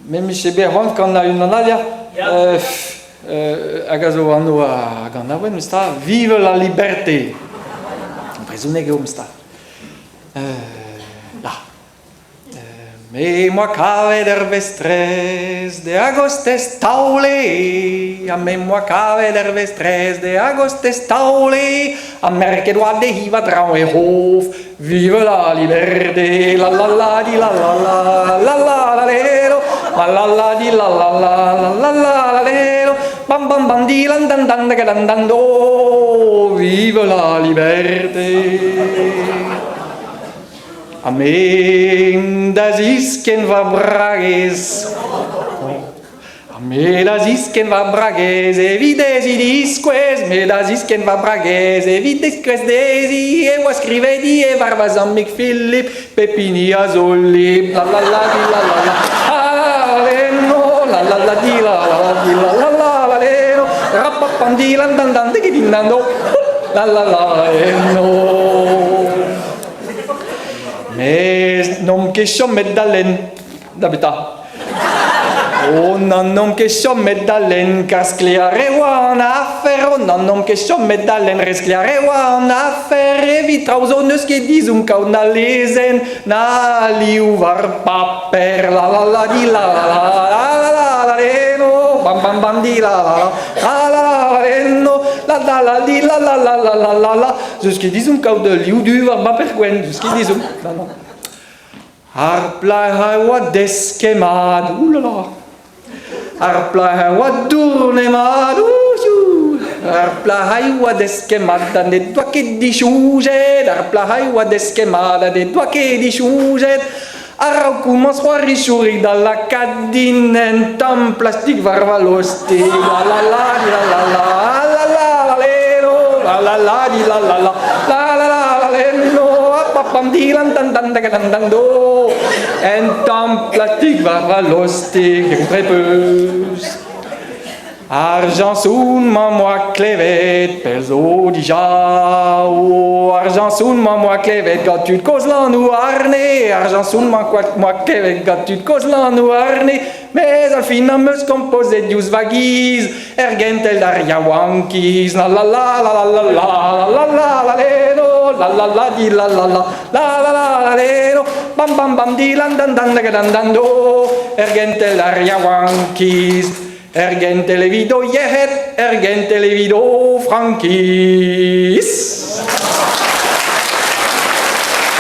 même chez Berrand quand on a une analia, agazo a ganawen, sta vive la liberté. Présume que sta. Là. Me moi cave dervestres de agostes taule, a me moi cave dervestres de agostes taule, a merke doit de hiva trau e hof, vive la liberté, la la la di la la la la la la lero, la la la di la la la la la la la lero, bam bam bam di lan dan dan dan dan do, vive la liberté. Amen, das isken va brages. Amen, das isken va brages, evides idisques, me das isken va brages, evides desi, e was scrivedi e varvasam mic Philip, Pepini azolib, la la la di la la la, aleno, la la la di la la di la la la la leno, rappapandi landandan de gidinando, la la la no. Mais non question medalen d'abita. Oh non question medalen cascliare wan affaire. Non question medalen rescliare wan affaire. Vitrausones che disum cauna lesen na liuvar paper la la la di la la la la la la no bam bam bam di la la la la la no la la la di la la la la la la la jusqu'à disum cauna liu du var paper quen jusqu'à disum non Arpla hawa deskemad, oulala. Arpla hawa durnemad, ouju. Arpla hawa deskemad, dan de doa che di chouget. Arpla hawa deskemad, de doa che di chouget. Arau commence a richouri dalla cadine en plastique varvalosti. La la la di la la la la la lero. La la la di la la la la la la lero. Pam dilan dan dan dan dan dan do. En temps plastique varvalostig très peu. Argent soun moi clevet perso déjà. Argent soun moi clevet gatut kozlan ou arne. Argent soun moi clevet gatut kozlan ou arne. Mais al fin ameus composé dius vagis. Ergentel daria wankis. La la la la la la la la la la la la la di la la la la la la la bam bam bam di lan dan dan dan dan do ergentel aria wankis ergentel vido yehet ergentel vido frankis